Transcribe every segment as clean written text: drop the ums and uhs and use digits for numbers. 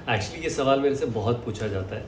Actually ये सवाल मेरे से बहुत पूछा जाता है,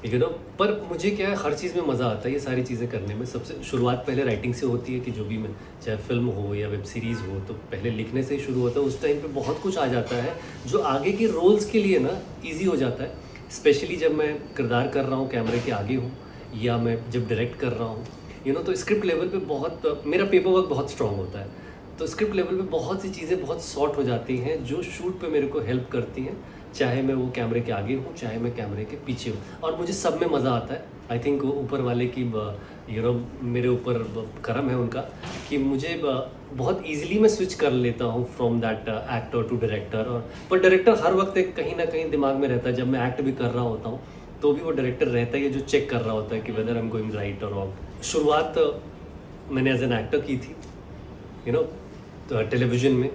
यू नो। पर मुझे क्या है, हर चीज़ में मज़ा आता है ये सारी चीज़ें करने में। सबसे शुरुआत पहले राइटिंग से होती है कि जो भी मैं, चाहे फ़िल्म हो या वेब सीरीज़ हो, तो पहले लिखने से ही शुरू होता है। उस टाइम पे बहुत कुछ आ जाता है जो आगे के रोल्स के लिए ना ईज़ी हो जाता है। स्पेशली जब मैं किरदार कर रहा हूँ, कैमरे के आगे हूँ, या मैं जब डायरेक्ट कर रहा हूँ, तो स्क्रिप्ट लेवल पे बहुत मेरा पेपर वर्क बहुत स्ट्रॉन्ग होता है। तो स्क्रिप्ट लेवल पे बहुत सी चीज़ें बहुत सॉर्ट हो जाती हैं जो शूट पे मेरे को हेल्प करती हैं, चाहे मैं वो कैमरे के आगे हूँ, चाहे मैं कैमरे के पीछे हूँ। और मुझे सब में मज़ा आता है। आई थिंक ऊपर वाले की मेरे ऊपर करम है उनका, कि मुझे बहुत ईजिली मैं स्विच कर लेता हूँ from that actor to director. और पर डायरेक्टर हर वक्त एक कहीं ना कहीं दिमाग में रहता है। जब मैं एक्ट भी कर रहा होता हूँ तो भी वो डायरेक्टर रहता है जो चेक कर रहा होता है कि whether I am going right और रॉन्ग। शुरुआत मैंने एज एन एक्टर की थी, यू नो, तो टेलीविज़न में।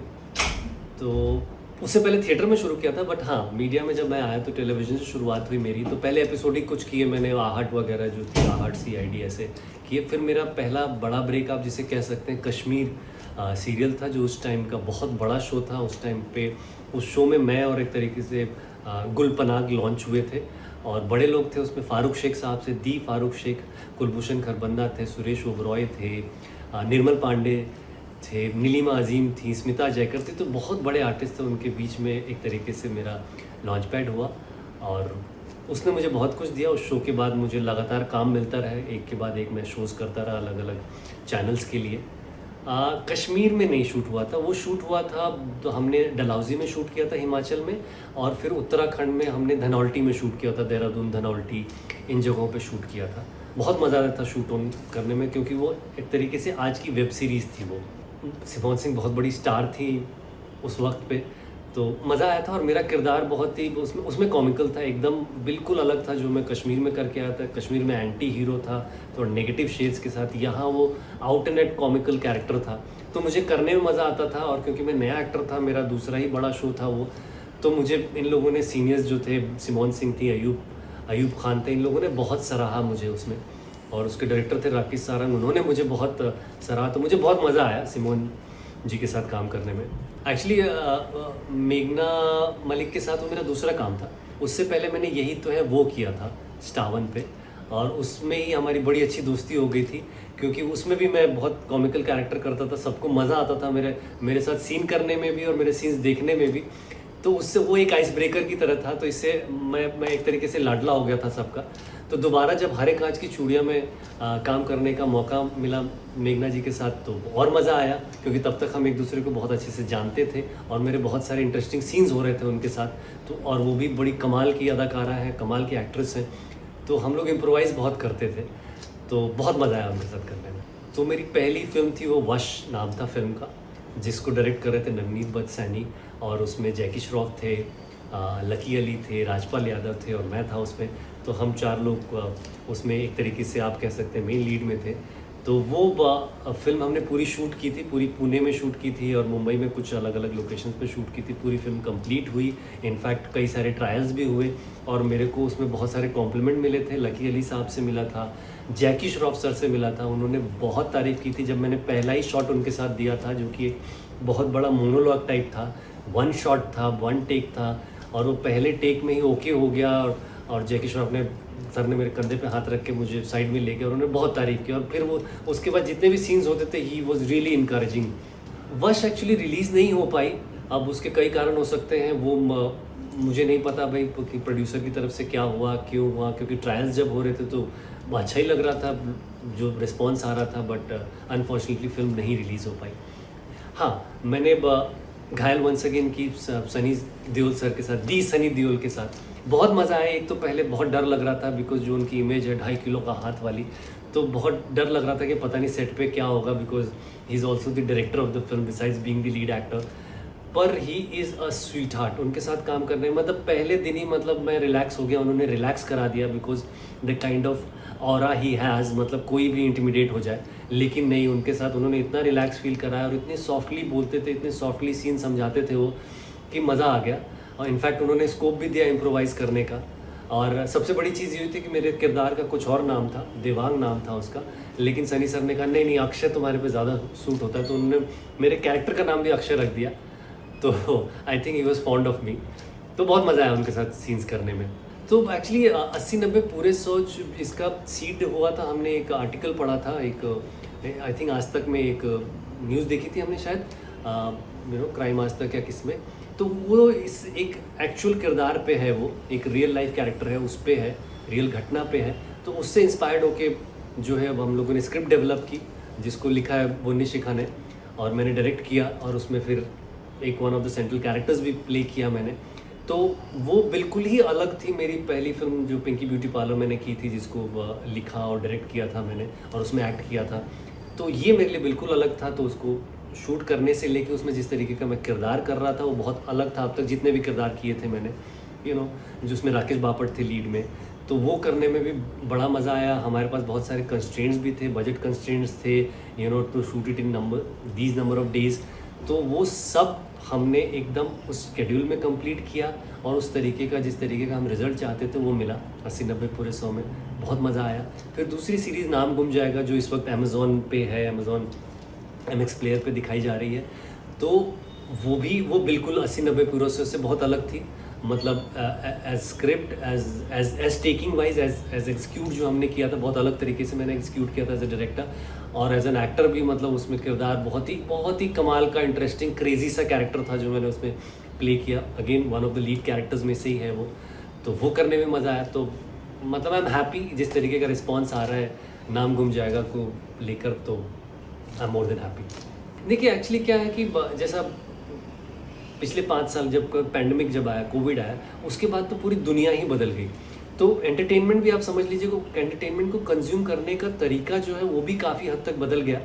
तो उससे पहले थिएटर में शुरू किया था, बट हाँ, मीडिया में जब मैं आया तो टेलीविज़न से शुरुआत हुई मेरी। तो पहले एपिसोडिक कुछ किए मैंने, आहट वगैरह जो थी, आहट CID ऐसे किए। फिर मेरा पहला बड़ा ब्रेक आप जिसे कह सकते हैं, कश्मीर सीरियल था, जो उस टाइम का बहुत बड़ा शो था। उस टाइम पे उस शो में मैं और एक तरीके से गुल पनाग लॉन्च हुए थे। और बड़े लोग थे उसमें, फ़ारूक शेख साहब से दी फ़ारूक शेख, कुलभूषण खरबंदा थे, सुरेश ओबरॉय थे, निर्मल पांडे थे, नीलिमा अजीम थी, स्मिता जयकर थी। तो बहुत बड़े आर्टिस्ट थे, उनके बीच में एक तरीके से मेरा लॉन्च पैड हुआ। और उसने मुझे बहुत कुछ दिया। उस शो के बाद मुझे लगातार काम मिलता रहा, एक के बाद एक मैं शोज़ करता रहा अलग अलग चैनल्स के लिए। कश्मीर में नहीं शूट हुआ था, वो शूट हुआ था तो हमने डलहौजी में शूट किया था, हिमाचल में। और फिर उत्तराखंड में हमने धनौल्टी में शूट किया था, देहरादून, धनौल्टी, इन जगहों पे शूट किया था। बहुत मज़ा आया था शूट ऑन करने में, क्योंकि वो एक तरीके से आज की वेब सीरीज़ थी। वो सिमोन सिंह बहुत बड़ी स्टार थी उस वक्त पे, तो मज़ा आया था। और मेरा किरदार बहुत ही उसमें कॉमिकल था, एकदम बिल्कुल अलग था जो मैं कश्मीर में करके आया था। कश्मीर में एंटी हीरो था, तो नेगेटिव शेड्स के साथ। यहाँ वो out and at comical character था, तो मुझे करने में मज़ा आता था। और क्योंकि मैं नया एक्टर था, मेरा दूसरा ही बड़ा शो था वो, तो मुझे इन लोगों ने, सीनियर्स जो थे, सिमोन सिंह थी, अयूब खान थे, इन लोगों ने बहुत सराहा मुझे उसमें। और उसके डायरेक्टर थे राकेश सारंग, उन्होंने मुझे बहुत सराहा। तो मुझे बहुत मज़ा आया सिमोन जी के साथ काम करने में। एक्चुअली मेघना मलिक के साथ वो मेरा दूसरा काम था। उससे पहले मैंने यही तो है वो किया था स्टार वन पे, और उसमें ही हमारी बड़ी अच्छी दोस्ती हो गई थी। क्योंकि उसमें भी मैं बहुत कॉमिकल कैरेक्टर करता था, सबको मज़ा आता था मेरे साथ सीन करने में भी और मेरे सीन्स देखने में भी। तो उससे वो एक आइस ब्रेकर की तरह था, तो इससे मैं एक तरीके से लाडला हो गया था सबका। तो दोबारा जब हरे कांच की चूड़ियाँ में काम करने का मौका मिला मेघना जी के साथ, तो और मज़ा आया, क्योंकि तब तक हम एक दूसरे को बहुत अच्छे से जानते थे और मेरे बहुत सारे इंटरेस्टिंग सीन्स हो रहे थे उनके साथ। तो और वो भी बड़ी कमाल की अदाकारा हैं, कमाल की एक्ट्रेस हैं, तो हम लोग इम्प्रोवाइज़ बहुत करते थे। तो बहुत मज़ा आया उनके साथ करने में। तो मेरी पहली फ़िल्म थी वो वश नाम था फ़िल्म का, जिसको डायरेक्ट कर रहे थे नवनीत भट्ट सैनी। और उसमें जैकी श्रॉफ थे, लकी अली थे, राजपाल यादव थे और मैं था उसमें। तो हम 4 लोग उसमें एक तरीके से आप कह सकते हैं मेन लीड में थे। तो वो फिल्म हमने पूरी शूट की थी, पूरी पुणे में शूट की थी और मुंबई में कुछ अलग अलग लोकेशंस पे शूट की थी। पूरी फिल्म कंप्लीट हुई, इनफैक्ट कई सारे ट्रायल्स भी हुए और मेरे को उसमें बहुत सारे कॉम्प्लीमेंट मिले थे। लकी अली साहब से मिला था, जैकी श्रॉफ सर से मिला था, उन्होंने बहुत तारीफ़ की थी। जब मैंने पहला ही शॉट उनके साथ दिया था, जो कि एक बहुत बड़ा मोनोलॉग टाइप था, 1 शॉट था, 1 टेक था, और वो पहले टेक में ही ओके हो गया। और जैकी श्रॉफ ने, सर ने मेरे कंधे पे हाथ रख के मुझे साइड में ले गया और उन्होंने बहुत तारीफ़ की। और फिर वो उसके बाद जितने भी सीन्स होते थे, ही वॉज रियली इनकरेजिंग। वश एक्चुअली रिलीज़ नहीं हो पाई, अब उसके कई कारण हो सकते हैं, वो मुझे नहीं पता भाई कि प्रोड्यूसर की तरफ से क्या हुआ, क्यों हुआ, क्योंकि ट्रायल्स जब हो रहे थे तो अच्छा ही लग रहा था जो रिस्पॉन्स आ रहा था, बट अनफॉर्चुनेटली फिल्म नहीं रिलीज़ हो पाई। हाँ, मैंने घायल वंस अगेन की सनी देओल सर के साथ, दी सनी देओल के साथ बहुत मज़ा आया। एक तो पहले बहुत डर लग रहा था, बिकॉज जो उनकी इमेज है 2.5 किलो का हाथ वाली, तो बहुत डर लग रहा था कि पता नहीं सेट पे क्या होगा, because he is also the director of the film besides being the lead actor. पर he is a sweetheart. उनके साथ काम करने मतलब पहले दिन ही मतलब मैं रिलैक्स हो गया, उन्होंने रिलैक्स करा दिया, because the kind of aura he has, मतलब कोई भी इंटिमिडेट हो जाए, लेकिन नहीं, उनके साथ उन्होंने इतना रिलैक्स फील कराया और इतने सॉफ्टली बोलते थे, इतने सॉफ्टली सीन समझाते थे वो, कि मज़ा आ गया। और इनफैक्ट उन्होंने स्कोप भी दिया इम्प्रोवाइज़ करने का। और सबसे बड़ी चीज़ ये हुई थी कि मेरे किरदार का कुछ और नाम था, देवांग नाम था उसका, लेकिन सनी सर ने कहा नहीं नहीं, अक्षय तुम्हारे पे ज़्यादा सूट होता है, तो उन्होंने मेरे कैरेक्टर का नाम भी अक्षय रख दिया। तो I think he was fond of me. तो बहुत मज़ा आया उनके साथ सीन्स करने में। तो एक्चुअली 80-90 पूरे 100 इसका सीड हुआ था, हमने एक आर्टिकल पढ़ा था, एक आई थिंक आज तक में एक न्यूज़ देखी थी हमने शायद, क्राइम आज तक या किस में। तो वो इस एक एक्चुअल किरदार पे है, वो एक रियल लाइफ कैरेक्टर है, उस पे है, रियल घटना पे है। तो उससे इंस्पायर्ड होके जो है अब हम लोगों ने स्क्रिप्ट डेवलप की, जिसको लिखा है बोनी शिखा ने, और मैंने डायरेक्ट किया, और उसमें फिर एक one of the central characters भी प्ले किया मैंने। तो वो बिल्कुल ही अलग थी मेरी पहली फिल्म जो पिंकी ब्यूटी पार्लर मैंने की थी, जिसको लिखा और डायरेक्ट किया था मैंने, और उसमें एक्ट किया था। तो ये मेरे लिए बिल्कुल अलग था। तो उसको शूट करने से लेके उसमें जिस तरीके का मैं किरदार कर रहा था वो बहुत अलग था अब तक जितने भी किरदार किए थे मैंने, जिसमें राकेश बापट थे लीड में। तो वो करने में भी बड़ा मज़ा आया। हमारे पास बहुत सारे कंस्ट्रेंट्स भी थे, बजट कंस्ट्रेंट्स थे, to shoot it in number of days. तो वो सब हमने एकदम उस शेड्यूल में कंप्लीट किया, और उस तरीके का जिस तरीके का हम रिज़ल्ट चाहते थे वो मिला 80-90 पूरे 100 में। बहुत मज़ा आया। फिर दूसरी सीरीज़ नाम गुम जाएगा, जो इस वक्त अमेज़ॉन पे है, अमेज़ॉन MX प्लेयर पे दिखाई जा रही है। तो वो बिल्कुल 80-90 पूरे 100 से बहुत अलग थी। मतलब as script, as taking wise, as execute जो हमने किया था, बहुत अलग तरीके से मैंने एग्जीक्यूट किया था एज ए डायरेक्टर, और एज एन एक्टर भी। मतलब उसमें किरदार बहुत ही कमाल का, इंटरेस्टिंग, क्रेजी सा कैरेक्टर था जो मैंने उसमें प्ले किया। Again one of the lead characters में से ही है वो। तो वो करने में मज़ा आया। तो मतलब आई एम हैप्पी जिस तरीके का रिस्पॉन्स आ रहा है नाम गुम जाएगा को लेकर, तो I am more than happy. देखिए एक्चुअली क्या है कि जैसा पिछले 5 साल जब पैंडमिक जब आया, कोविड आया, उसके बाद तो पूरी दुनिया ही बदल गई। तो एंटरटेनमेंट भी आप समझ लीजिए, एंटरटेनमेंट को कंज्यूम करने का तरीका जो है वो भी काफ़ी हद तक बदल गया।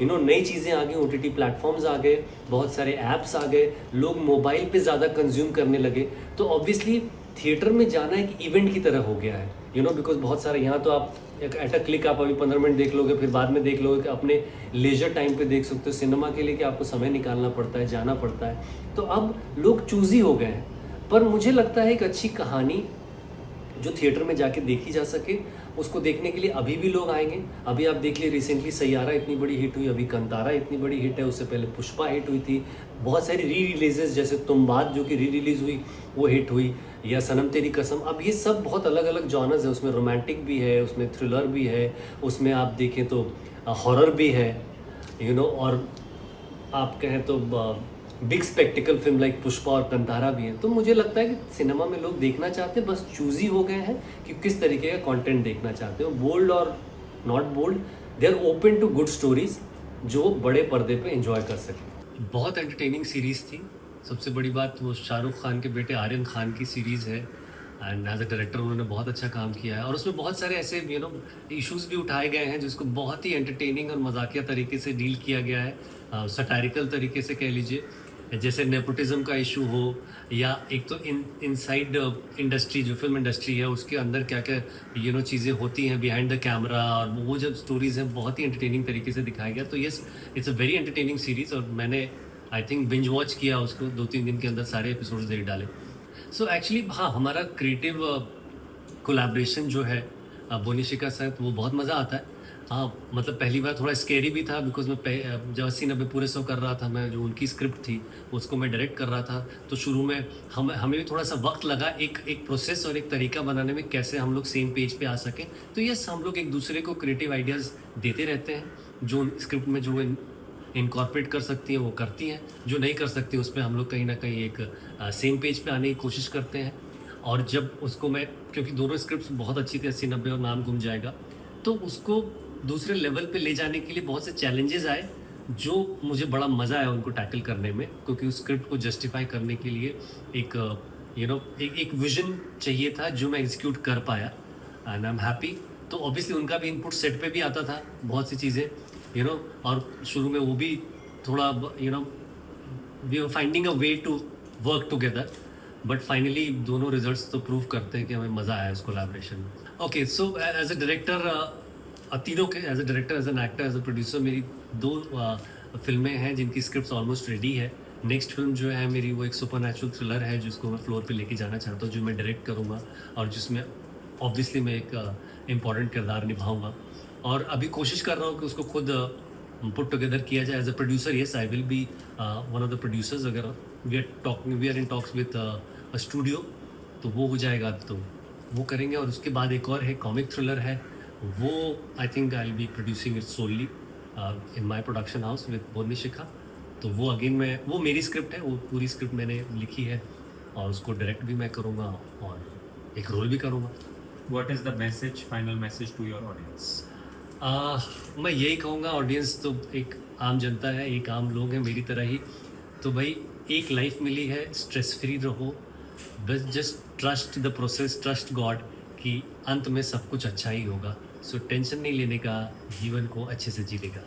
नई चीज़ें आ गई, OTT प्लेटफॉर्म्स आ गए, बहुत सारे ऐप्स आ गए, लोग मोबाइल पे ज़्यादा कंज्यूम करने लगे। तो ऑब्वियसली थिएटर में जाना एक इवेंट की तरह हो गया है, बिकॉज बहुत सारे यहाँ तो आप एट अ क्लिक आप अभी 15 मिनट देख लोगे, फिर बाद में देख लोगे, कि अपने लेजर टाइम पे देख सकते हो। सिनेमा के लिए कि आपको समय निकालना पड़ता है, जाना पड़ता है। तो अब लोग चूज़ी हो गए हैं। पर मुझे लगता है एक अच्छी कहानी जो थिएटर में जाके देखी जा सके, उसको देखने के लिए अभी भी लोग आएंगे। अभी आप देख लिए, रिसेंटली सैयारा इतनी बड़ी हिट हुई, अभी कंतारा इतनी बड़ी हिट है, उससे पहले पुष्पा हिट हुई थी। बहुत सारी री रिलीजेस, जैसे तुम बात जो कि री रिलीज़ हुई वो हिट हुई, या सनम तेरी कसम। अब ये सब बहुत अलग अलग जॉनर्स है, उसमें रोमांटिक भी है, उसमें थ्रिलर भी है, उसमें आप देखें तो हॉरर भी है, और आप कहें तो big spectacled film like Pushpa और कंतारा भी है। तो मुझे लगता है कि सिनेमा में लोग देखना चाहते हैं, बस चूज़ी हो गए हैं कि किस तरीके का कंटेंट देखना चाहते हो, बोल्ड और not bold. They are open to good stories जो बड़े पर्दे पे एंजॉय कर सकें। बहुत एंटरटेनिंग सीरीज़ थी। सबसे बड़ी बात वो शाहरुख खान के बेटे आर्यन खान की सीरीज़ है, एंड एज अ डायरेक्टर उन्होंने बहुत अच्छा काम किया है, और उसमें बहुत सारे ऐसे इश्यूज़ भी उठाए गए हैं जिसको बहुत ही एंटरटेनिंग और मजाकिया तरीके से डील किया गया है, सटारिकल तरीके से कह लीजिए। जैसे नेपोटिज्म का इशू हो, या एक तो इनसाइड इंडस्ट्री जो फिल्म इंडस्ट्री है उसके अंदर क्या क्या चीज़ें होती हैं बिहाइंड द कैमरा, और वो जब स्टोरीज़ हैं बहुत ही एंटरटेनिंग तरीके से दिखाया गया। तो yes, it's a very entertaining series, और मैंने आई थिंक बिंज वॉच किया उसको, 2-3 दिन के अंदर सारे एपिसोड्स देख डाले। सो एक्चुअली हाँ, हमारा क्रिएटिव कोलैबोरेशन जो है बोनी शिखा के साथ, वो बहुत मज़ा आता है। हाँ, मतलब पहली बार थोड़ा स्केरी भी था, बिकॉज मैं जब 80-90 पूरे 100 कर रहा था, मैं जो उनकी स्क्रिप्ट थी उसको मैं डायरेक्ट कर रहा था। तो शुरू में हमें भी थोड़ा सा वक्त लगा एक प्रोसेस और एक तरीका बनाने में, कैसे हम लोग सेम पेज पे आ सकें। तो यस, हम लोग एक दूसरे को क्रिएटिव आइडियाज़ देते रहते हैं, जो स्क्रिप्ट में जो इनकॉर्पोरेट कर सकती हैं वो करती हैं, जो नहीं कर सकती उस पर हम लोग कहीं ना कहीं एक सेम पेज पे आने की कोशिश करते हैं। और जब उसको मैं, क्योंकि दोनों स्क्रिप्ट्स बहुत अच्छी थी 80-90 और नाम गुम जाएगा, तो उसको दूसरे लेवल पे ले जाने के लिए बहुत से चैलेंजेस आए, जो मुझे बड़ा मज़ा आया उनको टैकल करने में, क्योंकि उस स्क्रिप्ट को जस्टिफाई करने के लिए एक विजन चाहिए था जो मैं एग्जीक्यूट कर पाया, एंड आई एम हैप्पी। तो ऑब्वियसली उनका भी इनपुट सेट पे भी आता था बहुत सी चीज़ें, और शुरू में वो भी थोड़ा we are finding a way to work together, but finally दोनों रिजल्ट्स तो प्रूव करते हैं कि हमें मज़ा आया इस कोलैबोरेशन में। Okay, so as a director, तीनों के, as a director, as an actor, as a producer, मेरी 2 फिल्में हैं जिनकी स्क्रिप्ट ऑलमोस्ट रेडी है। नेक्स्ट फिल्म जो है मेरी, वो एक सुपर थ्रिलर है जिसको मैं फ्लोर पे लेके जाना चाहता हूँ, जो मैं डायरेक्ट करूँगा, और जिसमें ऑब्वियसली मैं एक इम्पॉर्टेंट किरदार निभाऊँगा। और अभी कोशिश कर रहा हूँ कि उसको खुद पुट टुगेदर किया जाए as a producer. Yes, I will be one of the producers. अगर we are in talks with studio, तो वो हो जाएगा तो वो करेंगे। और उसके बाद एक और है कॉमिक थ्रिलर है, वो I think I will be producing it solely in my production house with Boney Shikha. तो वो अगेन मैं, वो मेरी स्क्रिप्ट है, वो पूरी स्क्रिप्ट मैंने लिखी है और उसको डायरेक्ट भी मैं करूँगा और एक रोल भी करूँगा। What is the message, final message to your audience? मैं यही कहूँगा, ऑडियंस तो एक आम जनता है, एक आम लोग हैं मेरी तरह ही। तो भाई एक लाइफ मिली है, स्ट्रेस फ्री रहो, बस just trust the process, trust God कि अंत में सब कुछ अच्छा ही होगा। सो टेंशन नहीं लेने का, जीवन को अच्छे से जीने का।